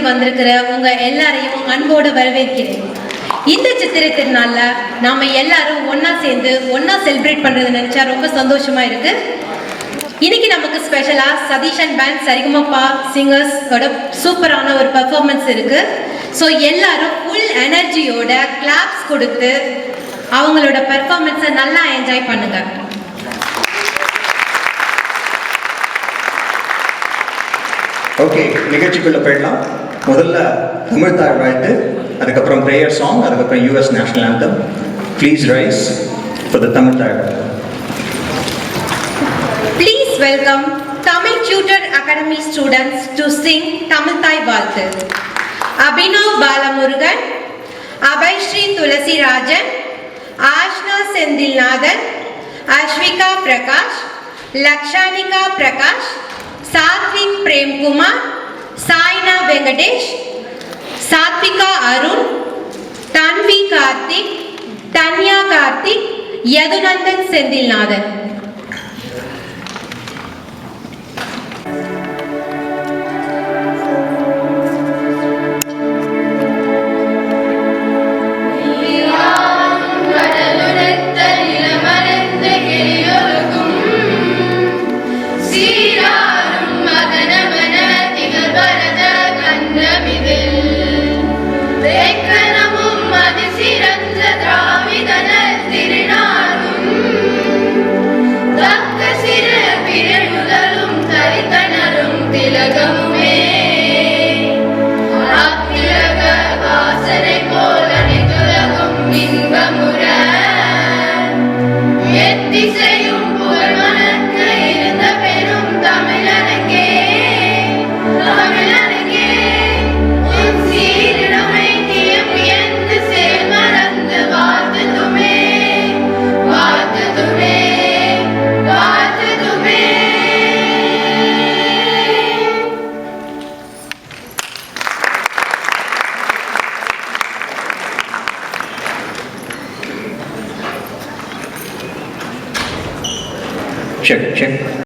வந்திருக்கிற உங்க எல்லாரையும் அன்போடு வரவேற்கிறேன். இந்த சித்திரை திருநாள்ல நாம எல்லாரும் ஒன்னா சேர்ந்து ஒன்னா செலிப்ரேட் பண்றது நினைச்சா ரொம்ப சந்தோஷமா இருக்கு. இன்னைக்கு நமக்கு ஸ்பெஷலா சதீஷ் அண்ட் பேண்ட் சரிகமப்பா சிங்கர்ஸோட சூப்பரான ஒரு பெர்ஃபார்மன்ஸ் இருக்கு. ஸோ எல்லாரும் ஃபுல் எனர்ஜியோட கிளாப்ஸ் கொடுத்து அவங்களோட பெர்ஃபார்மன்ஸை நல்லா என்ஜாய் பண்ணுங்க. ஓகே, நிகழ்ச்சிக்குள்ள போயிடலாம். முதல்ல தமிழ் தாய் வாழ்த்து, அதுக்கப்புறம் பிரேயர் சாங், அதுக்கப்புறம் US national anthem. Please rice for the Tamil தாய் வாழ்த்து. Please welcome Tamil Tutor Academy students to sing Tamil Thai Valthu. Abhinav Balamurugan, Abhayshri Tulasi Rajan, Ashna Sendilnathan, Ashvika Prakash, Lakshanika Prakash, Satvik Prem Kumar, Saina Venkatesh, Satvika Arun, Tanvi Karthik, Tanya Karthik, Yadunandan Sendilnathan. Check.